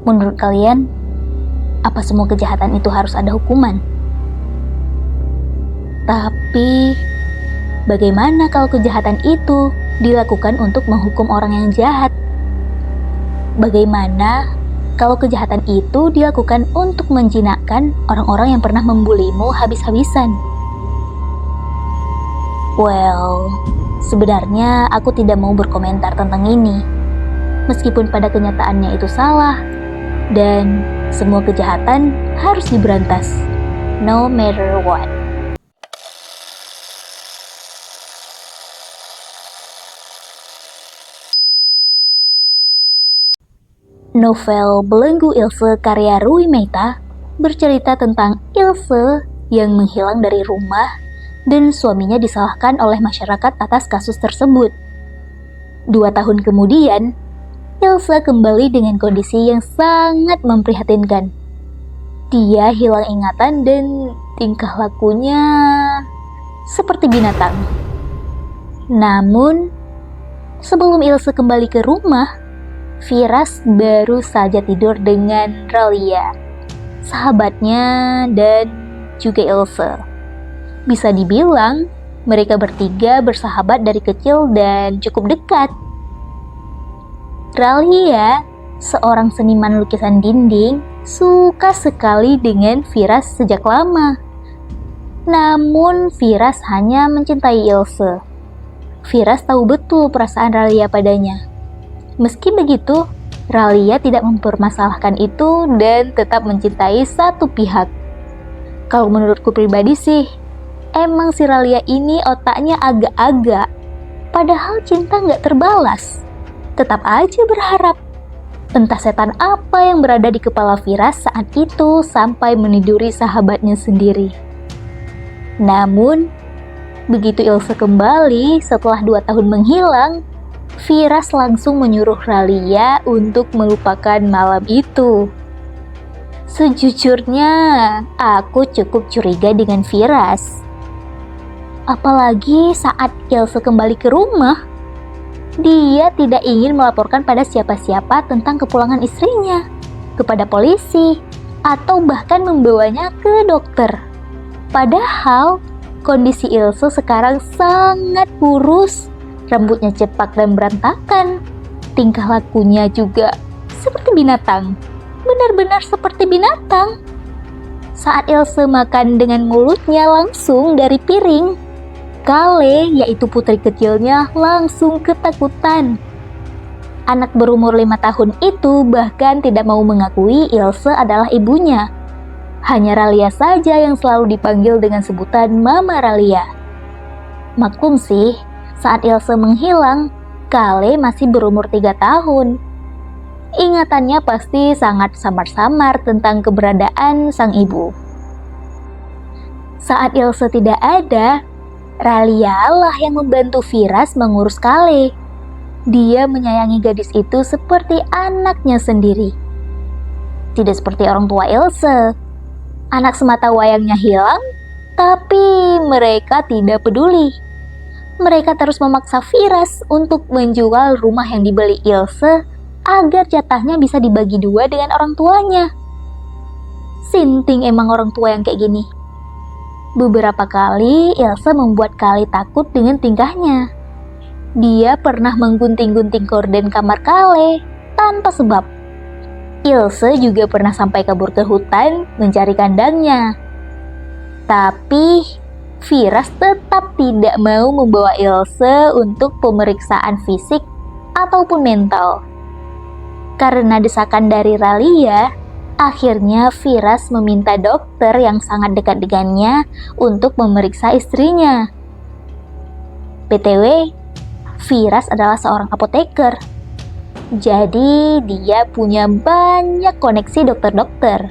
Menurut kalian, apa semua kejahatan itu harus ada hukuman? Tapi, bagaimana kalau kejahatan itu dilakukan untuk menghukum orang yang jahat? Bagaimana kalau kejahatan itu dilakukan untuk menjinakkan orang-orang yang pernah membulimu habis-habisan? Well, sebenarnya aku tidak mau berkomentar tentang ini. Meskipun pada kenyataannya itu salah, dan semua kejahatan harus diberantas, no matter what. Novel Belenggu Ilse karya Rui Meita bercerita tentang Ilse yang menghilang dari rumah dan suaminya disalahkan oleh masyarakat atas kasus tersebut. 2 tahun kemudian, Ilse kembali dengan kondisi yang sangat memprihatinkan. Dia hilang ingatan dan tingkah lakunya seperti binatang. Namun, sebelum Ilse kembali ke rumah, Firas baru saja tidur dengan Ralia, sahabatnya dan juga Ilse. Bisa dibilang, mereka bertiga bersahabat dari kecil dan cukup dekat. Ralia, seorang seniman lukisan dinding, suka sekali dengan Firas sejak lama. Namun, Firas hanya mencintai Ilse. Firas tahu betul perasaan Ralia padanya. Meski begitu, Ralia tidak mempermasalahkan itu dan tetap mencintai satu pihak. Kalau menurutku pribadi sih, emang si Ralia ini otaknya agak-agak. Padahal cinta nggak terbalas. Tetap aja berharap. Entah setan apa yang berada di kepala Firas saat itu sampai meniduri sahabatnya sendiri. Namun, begitu Ilse kembali setelah 2 tahun menghilang, Firas langsung menyuruh Ralia untuk melupakan malam itu. Sejujurnya, aku cukup curiga dengan Firas. Apalagi saat Ilse kembali ke rumah, dia tidak ingin melaporkan pada siapa-siapa tentang kepulangan istrinya, kepada polisi, atau bahkan membawanya ke dokter. Padahal, kondisi Ilse sekarang sangat kurus. Rambutnya cepak dan berantakan. Tingkah lakunya juga seperti binatang. Benar-benar seperti binatang. Saat Ilse makan dengan mulutnya langsung dari piring, Kale, yaitu putri kecilnya, langsung ketakutan. Anak berumur 5 tahun itu bahkan tidak mau mengakui Ilse adalah ibunya. Hanya Ralia saja yang selalu dipanggil dengan sebutan Mama Ralia. Maklum sih, saat Ilse menghilang, Kale masih berumur 3 tahun. Ingatannya pasti sangat samar-samar tentang keberadaan sang ibu. Saat Ilse tidak ada, Ralia lah yang membantu Firas mengurus Kale. Dia menyayangi gadis itu seperti anaknya sendiri. Tidak seperti orang tua Ilse. Anak semata wayangnya hilang, tapi mereka tidak peduli. Mereka terus memaksa Firas untuk menjual rumah yang dibeli Ilse agar jatahnya bisa dibagi 2 dengan orang tuanya. Sinting emang orang tua yang kayak gini. Beberapa kali Ilse membuat Kale takut dengan tingkahnya. Dia pernah menggunting-gunting korden kamar Kale tanpa sebab. Ilse juga pernah sampai kabur ke hutan mencari kandangnya. Tapi Firas tetap tidak mau membawa Ilse untuk pemeriksaan fisik ataupun mental. Karena desakan dari Ralia, akhirnya Firas meminta dokter yang sangat dekat dengannya untuk memeriksa istrinya. BTW, Firas adalah seorang apoteker. Jadi dia punya banyak koneksi dokter-dokter,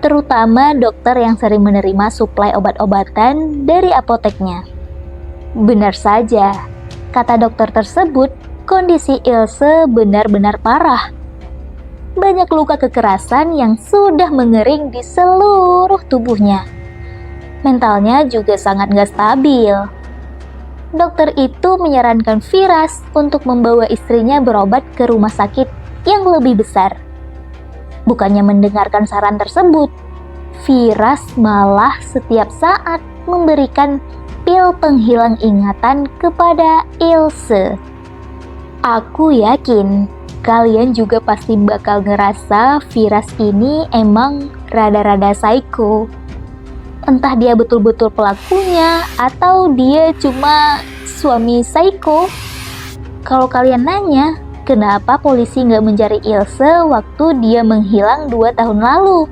terutama dokter yang sering menerima suplai obat-obatan dari apoteknya. Benar saja, kata dokter tersebut, kondisi Ilse benar-benar parah. Banyak luka kekerasan yang sudah mengering di seluruh tubuhnya. Mentalnya juga sangat gak stabil. Dokter itu menyarankan Firas untuk membawa istrinya berobat ke rumah sakit yang lebih besar. Bukannya mendengarkan saran tersebut, Firas malah setiap saat memberikan pil penghilang ingatan kepada Ilse. Aku yakin kalian juga pasti bakal ngerasa Firas ini emang rada-rada psycho. Entah dia betul-betul pelakunya atau dia cuma suami psycho. Kalau kalian nanya, kenapa polisi nggak mencari Ilse waktu dia menghilang 2 tahun lalu?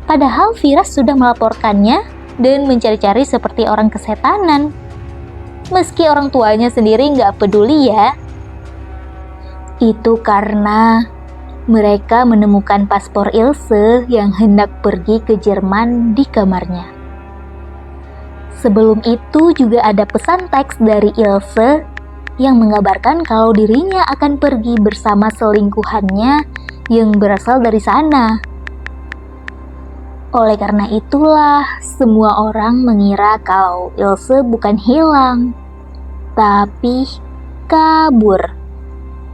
Padahal Firas sudah melaporkannya dan mencari-cari seperti orang kesetanan. Meski orang tuanya sendiri nggak peduli ya. Itu karena mereka menemukan paspor Ilse yang hendak pergi ke Jerman di kamarnya. Sebelum itu juga ada pesan teks dari Ilse yang mengabarkan kalau dirinya akan pergi bersama selingkuhannya yang berasal dari sana. Oleh karena itulah, semua orang mengira kalau Ilse bukan hilang, tapi kabur.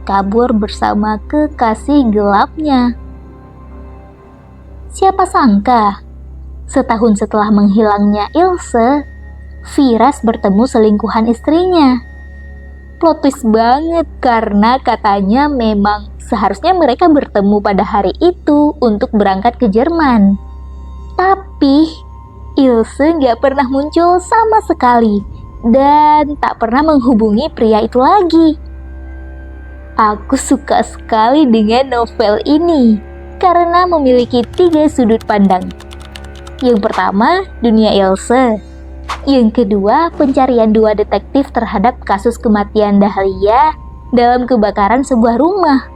Kabur bersama kekasih gelapnya. Siapa sangka, setahun setelah menghilangnya Ilse, Firas bertemu selingkuhan istrinya. Plot twist banget karena katanya memang seharusnya mereka bertemu pada hari itu untuk berangkat ke Jerman. Tapi Ilse nggak pernah muncul sama sekali dan tak pernah menghubungi pria itu lagi. Aku suka sekali dengan novel ini karena memiliki 3 sudut pandang. Yang pertama, dunia Ilse. Yang kedua, pencarian 2 detektif terhadap kasus kematian Dahlia dalam kebakaran sebuah rumah.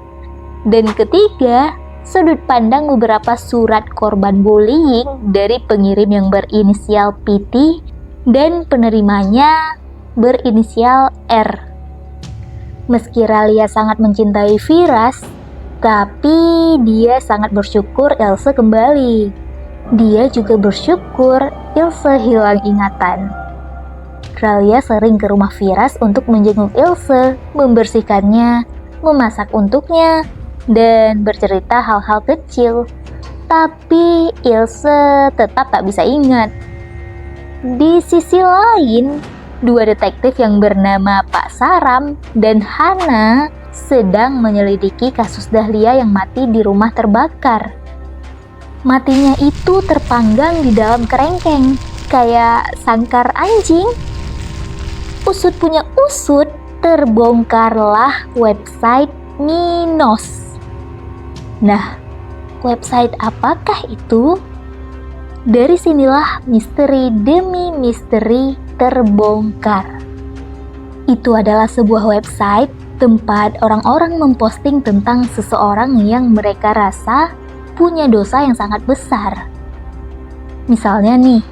Dan ketiga, sudut pandang beberapa surat korban bullying dari pengirim yang berinisial PT dan penerimanya berinisial R. Meski Ralia sangat mencintai Firas, tapi dia sangat bersyukur Ilse kembali. Dia juga bersyukur Ilse hilang ingatan. Ralia sering ke rumah Firas untuk menjenguk Ilse, membersihkannya, memasak untuknya, dan bercerita hal-hal kecil. Tapi Ilse tetap tak bisa ingat. Di sisi lain, 2 detektif yang bernama Pak Saram dan Hana sedang menyelidiki kasus Dahlia yang mati di rumah terbakar. Matinya itu terpanggang di dalam kerengkeng, kayak sangkar anjing. Usut punya usut, terbongkarlah website Minos. Nah, website apakah itu? Dari sinilah misteri demi misteri terbongkar. Itu adalah sebuah website tempat orang-orang memposting tentang seseorang yang mereka rasa punya dosa yang sangat besar. Misalnya nih,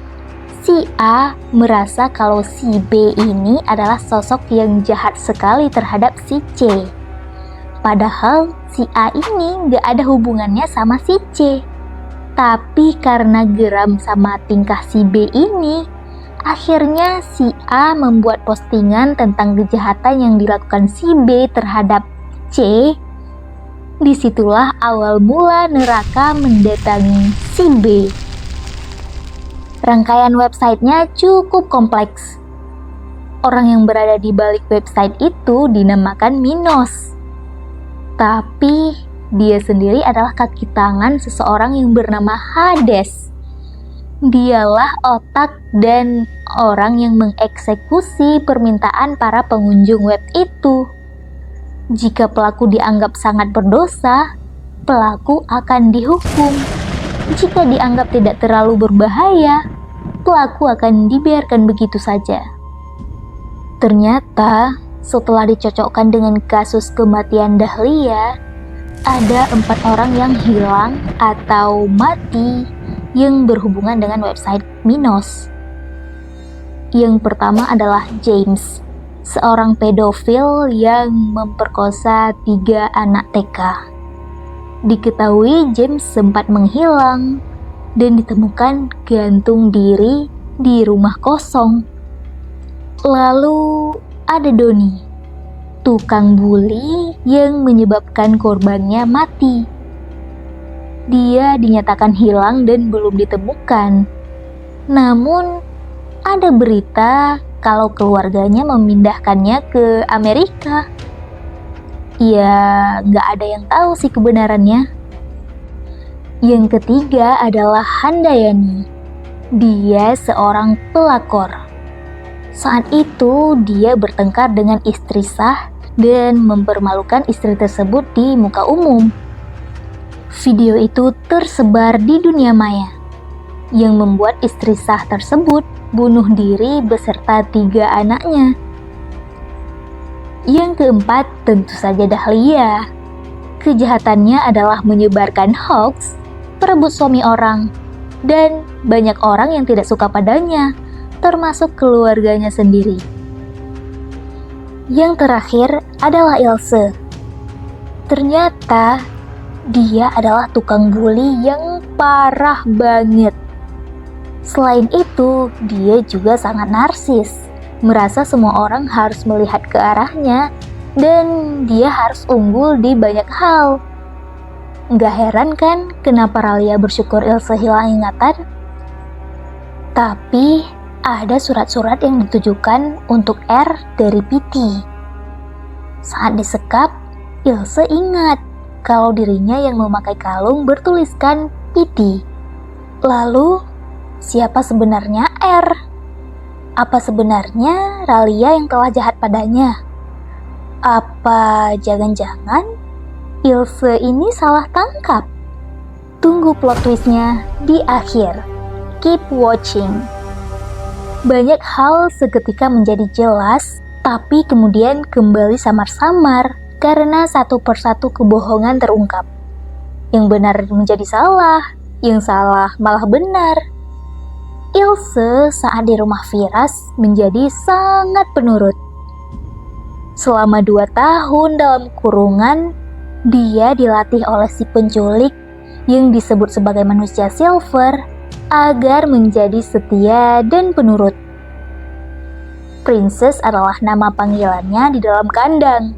si A merasa kalau si B ini adalah sosok yang jahat sekali terhadap si C. Padahal si A ini gak ada hubungannya sama si C. Tapi karena geram sama tingkah si B ini, akhirnya si A membuat postingan tentang kejahatan yang dilakukan si B terhadap C. Disitulah awal mula neraka mendatangi si B. Rangkaian websitenya cukup kompleks. Orang yang berada di balik website itu dinamakan Minos. Tapi dia sendiri adalah kaki tangan seseorang yang bernama Hades. Dialah otak dan orang yang mengeksekusi permintaan para pengunjung web itu. Jika pelaku dianggap sangat berdosa, pelaku akan dihukum. Jika dianggap tidak terlalu berbahaya, pelaku akan dibiarkan begitu saja. Ternyata, setelah dicocokkan dengan kasus kematian Dahlia, ada 4 orang yang hilang atau mati yang berhubungan dengan website Minos. Yang pertama adalah James, seorang pedofil yang memperkosa 3 anak TK. Diketahui James sempat menghilang dan ditemukan gantung diri di rumah kosong. Lalu ada Doni, tukang bully yang menyebabkan korbannya mati. Dia dinyatakan hilang dan belum ditemukan. Namun, ada berita kalau keluarganya memindahkannya ke Amerika. Ya, nggak ada yang tahu sih kebenarannya. Yang ketiga adalah Handayani. Dia seorang pelakor. Saat itu, dia bertengkar dengan istri sah dan mempermalukan istri tersebut di muka umum. Video itu tersebar di dunia maya, yang membuat istri sah tersebut bunuh diri beserta 3 anaknya. Yang keempat tentu saja Dahlia. Kejahatannya adalah menyebarkan hoax, perebut suami orang, dan banyak orang yang tidak suka padanya, termasuk keluarganya sendiri. Yang terakhir adalah Ilse. Ternyata dia adalah tukang bully yang parah banget. Selain itu, dia juga sangat narsis, merasa semua orang harus melihat ke arahnya, dan dia harus unggul di banyak hal. Gak heran kan kenapa Ralia bersyukur Ilse hilang ingatan? Tapi ada surat-surat yang ditujukan untuk R dari Pity. Saat disekap, Ilse ingat kalau dirinya yang memakai kalung bertuliskan Pity. Lalu, siapa sebenarnya R? Apa sebenarnya Ralia yang telah jahat padanya? Apa jangan-jangan Ilse ini salah tangkap? Tunggu plot twistnya di akhir. Keep watching. Banyak hal seketika menjadi jelas, tapi kemudian kembali samar-samar karena satu persatu kebohongan terungkap. Yang benar menjadi salah, yang salah malah benar. Ilse saat di rumah Firas menjadi sangat penurut. Selama 2 tahun dalam kurungan, dia dilatih oleh si penculik yang disebut sebagai manusia Silver agar menjadi setia dan penurut. Princess adalah nama panggilannya di dalam kandang.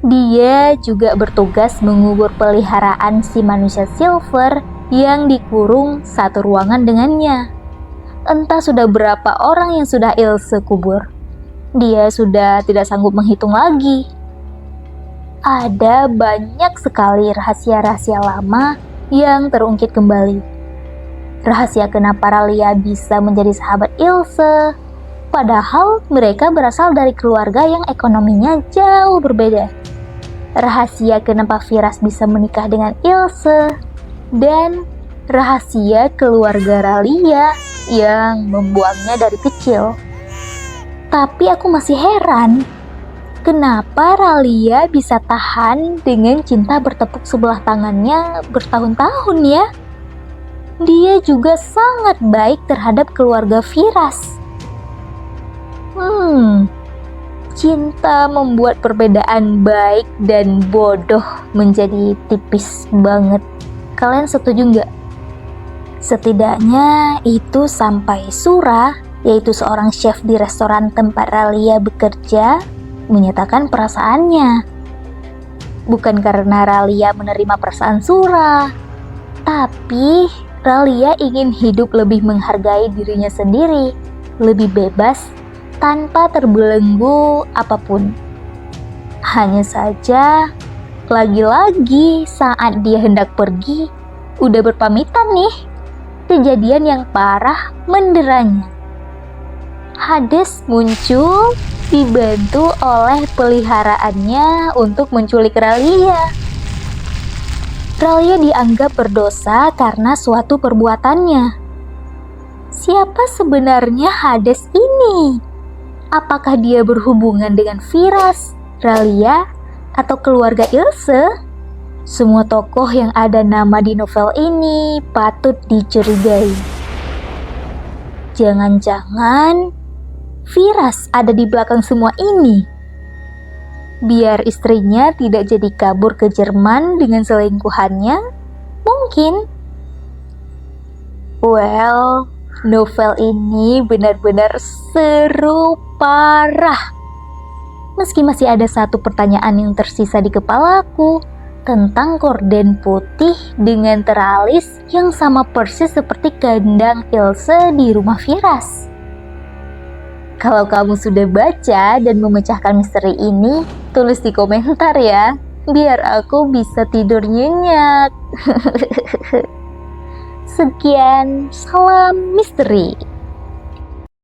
Dia juga bertugas mengubur peliharaan si manusia Silver yang dikurung satu ruangan dengannya. Entah sudah berapa orang yang sudah Ilse kubur. Dia sudah tidak sanggup menghitung lagi. Ada banyak sekali rahasia-rahasia lama yang terungkit kembali. Rahasia kenapa Ralia bisa menjadi sahabat Ilse, padahal mereka berasal dari keluarga yang ekonominya jauh berbeda. Rahasia kenapa Firas bisa menikah dengan Ilse, dan rahasia keluarga Ralia yang membuangnya dari kecil. Tapi aku masih heran, kenapa Ralia bisa tahan dengan cinta bertepuk sebelah tangannya bertahun-tahun ya? Dia juga sangat baik terhadap keluarga Firas. Cinta membuat perbedaan baik dan bodoh menjadi tipis banget. Kalian setuju nggak? Setidaknya itu sampai Sura, yaitu seorang chef di restoran tempat Ralia bekerja, menyatakan perasaannya. Bukan karena Ralia menerima perasaan Sura, tapi Ralia ingin hidup lebih menghargai dirinya sendiri, lebih bebas, tanpa terbelenggu apapun. Hanya saja, lagi-lagi saat dia hendak pergi, udah berpamitan nih, kejadian yang parah menderanya. Hades muncul dibantu oleh peliharaannya untuk menculik Ralia. Ralia dianggap berdosa karena suatu perbuatannya. Siapa sebenarnya Hades ini? Apakah dia berhubungan dengan Firas, Ralia, atau keluarga Ilse? Semua tokoh yang ada nama di novel ini patut dicurigai. Jangan-jangan Firas ada di belakang semua ini. Biar istrinya tidak jadi kabur ke Jerman dengan selingkuhannya, mungkin. Well, novel ini benar-benar seru parah. Meski masih ada satu pertanyaan yang tersisa di kepalaku, tentang korden putih dengan teralis yang sama persis seperti kandang Ilse di rumah Firas. Kalau kamu sudah baca dan memecahkan misteri ini, tulis di komentar ya, biar aku bisa tidur nyenyak. Sekian, salam misteri.